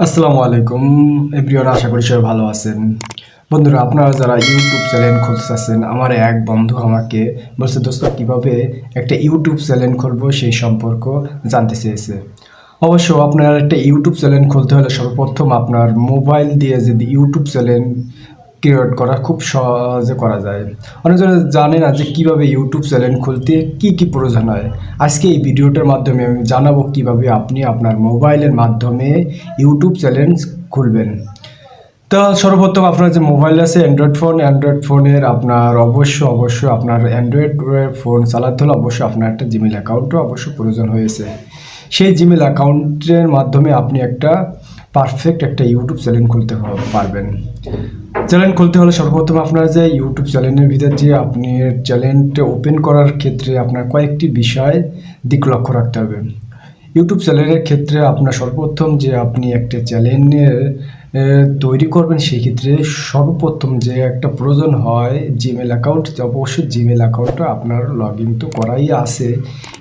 আসসালামু আলাইকুম এভরিওয়ান, আশা করি সবাই ভালো আছেন। বন্ধুরা, আপনারা যারা ইউটিউব চ্যানেল খুলতেছেন, আমার এক বন্ধু আমাকে বলছে, দোস্ত কীভাবে একটা ইউটিউব চ্যানেল খুলবো সেই সম্পর্ক জানতে চেয়েছে। অবশ্য আপনার একটা ইউটিউব চ্যানেল খুলতে হলে সর্বপ্রথম আপনার মোবাইল দিয়ে যদি ইউটিউব চ্যানেল ক্রিয়েট করা খুব সহজে করা যায়। অনেকজন জানে না যে কীভাবে ইউটিউব চ্যানেল খুলতে কী কী প্রয়োজন হয়। আজকে এই ভিডিওটার মাধ্যমে আমি জানাবো কীভাবে আপনি আপনার মোবাইলের মাধ্যমে ইউটিউব চ্যানেল খুলবেন। তো সর্বপ্রথম আপনার যে মোবাইল আছে অ্যান্ড্রয়েড ফোনের আপনার অবশ্যই আপনার অ্যান্ড্রয়েড ফোন চালাতে হলে অবশ্যই আপনার একটা জিমেল অ্যাকাউন্টও অবশ্যই প্রয়োজন হয়েছে। সেই জিমেল অ্যাকাউন্টের মাধ্যমে আপনি একটা পারফেক্ট একটা ইউটিউব চ্যানেল খুলতে পারবেন। চ্যানেল খুলতে হলে সর্বপ্রথম আপনার যে ইউটিউব চ্যানেলের ভিতর যে আপনি চ্যানেলটা ওপেন করার ক্ষেত্রে আপনার কয়েকটি বিষয় দিক লক্ষ্য রাখতে হবে। ইউটিউব চ্যানেলের ক্ষেত্রে আপনার সর্বপ্রথম যে আপনি একটা চ্যানেলের তৈরি করবেন, সেই ক্ষেত্রে সর্বপ্রথম যে একটা প্রয়োজন হয় জিমেল অ্যাকাউন্ট। অবশ্যই জিমেল অ্যাকাউন্টটা আপনার লগ ইন তো করাই আছে।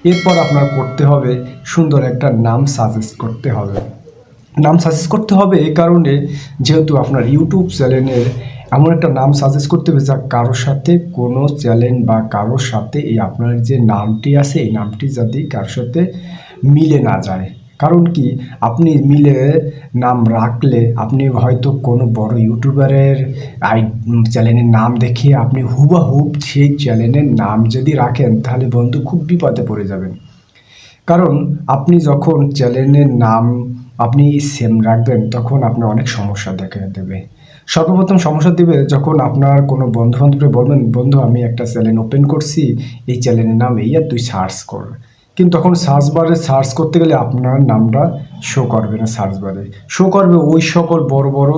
এরপর আপনার করতে হবে সুন্দর একটা নাম সাজেস্ট করতে হবে। নাম সাজেস্ট করতে হবে এই কারণে, যেহেতু আপনার ইউটিউব চ্যানেলের এমন একটা নাম সাজেস্ট করতে হবে যা কারোর সাথে কোনো চ্যানেল বা কারোর সাথে এই আপনার যে নামটি আছে এই নামটি যাতে কারোর সাথে মিলে না যায়। কারণ কি, আপনি মিলে নাম রাখলে আপনি হয়তো কোনো বড় ইউটিউবারের চ্যানেলের নাম দেখে আপনি হুবহুব সেই চ্যানেলের নাম যদি রাখেন, তাহলে বন্ধু খুব বিপদে পড়ে যাবেন। কারণ আপনি যখন চ্যানেলের নাম আপনি সেম রাখবেন, তখন আপনার অনেক সমস্যা দেখা দেবে। সর্বপ্রথম সমস্যা দেবে যখন আপনার কোনো বন্ধুবান্ধবকে বলবেন, বন্ধু আমি একটা চ্যানেল ওপেন করছি, এই চ্যানেলের নাম এই, আর তুই সার্চ কর। কিন্তু তখন সার্চ বারে সার্চ করতে গেলে আপনার নামটা শো করবে না। সার্চ বারে শো করবে ওই সকল বড় বড়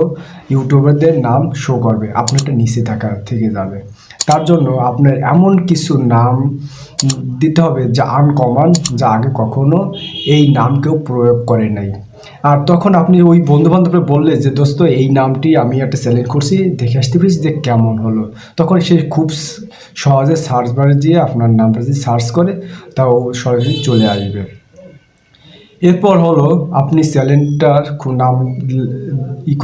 ইউটিউবারদের নাম শো করবে, আপনারটা নিচে থেকে যাবে। তার জন্য আপনার এমন কিছু নাম দিতে হবে যা আনকমন, যা আগে কখনো এই নাম কেউ প্রয়োগ করে নাই। আর তখন আপনি ওই বন্ধুবান্ধবকে বললে যে, দোস্ত এই নামটি আমি একটা চ্যানেল করছি, দেখে আসতে পেরেছি যে কেমন হলো। তখন সে খুব সহজে সার্চ বারে গিয়ে আপনার নামটা যদি সার্চ করে, তাও সরাসরি চলে আসবে। এরপর হলো আপনি চ্যানেলটার নাম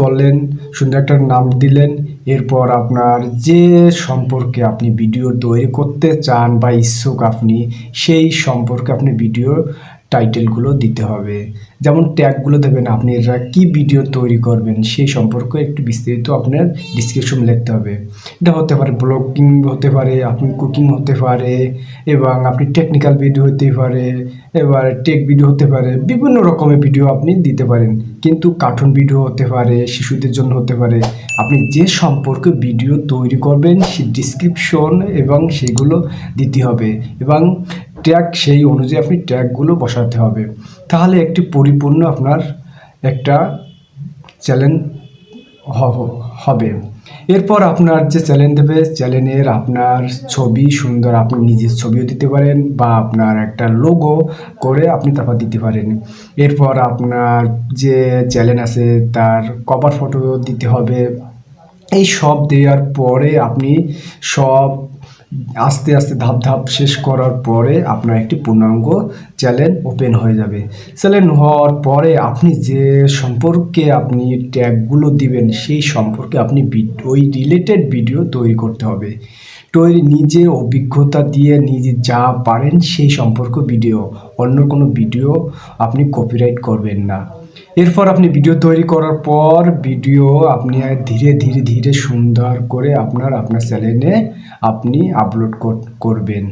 করলেন, সুন্দর একটা নাম দিলেন। এরপর আপনার যে সম্পর্কে আপনি ভিডিও তৈরি করতে চান বা ইচ্ছুক আপনি, সেই সম্পর্কে আপনি ভিডিও টাইটেলগুলো দিতে হবে। যেমন ট্যাগগুলো দেবেন, আপনি এরা কী ভিডিও তৈরি করবেন সেই সম্পর্কে একটু বিস্তারিত আপনার ডিসক্রিপশন লিখতে হবে। এটা হতে পারে ব্লগিং, হতে পারে আপনি কুকিং, হতে পারে এবং আপনি টেকনিক্যাল ভিডিও হতে পারে, এবার টেক ভিডিও হতে পারে, বিভিন্ন রকমের ভিডিও আপনি দিতে পারেন। কিন্তু কার্টুন ভিডিও হতে পারে, শিশুদের জন্য হতে পারে। আপনি যে সম্পর্কে ভিডিও তৈরি করবেন সেই ডিসক্রিপশন এবং সেগুলো দিতে হবে এবং ট্যাগ সেই অনুযায়ী আপনি ট্যাগগুলো বসাতে হবে। তাহলে একটি পরিপূর্ণ আপনার একটা চ্যানেল হবে। এরপর আপনার যে চ্যানেল দেবে, চ্যানেলের আপনার ছবি সুন্দর, আপনি নিজের ছবিও দিতে পারেন বা আপনার একটা লোগো করে আপনি তারপর দিতে পারেন। এরপর আপনার যে চ্যানেল আছে তার কভার ফটো দিতে হবে। এই সব দেওয়ার পরে আপনি সব আস্তে আস্তে ধাপ শেষ করার পরে আপনার একটি পূর্ণাঙ্গ চ্যানেল ওপেন হয়ে যাবে। চ্যানেল হওয়ার পরে আপনি যে সম্পর্কে আপনি ট্যাগগুলো দিবেন সেই সম্পর্কে আপনি ওই রিলেটেড ভিডিও তৈরি করতে হবে। নিজে অভিজ্ঞতা দিয়ে নিজে যা পারেন সেই সম্পর্কে ভিডিও, অন্য কোনো ভিডিও আপনি কপিরাইট করবেন না। এরপর আপনি ভিডিও তৈরি করার পর ভিডিও আপনি ধীরে সুন্দর করে আপনার চ্যানেলে আপনি আপলোড করবেন।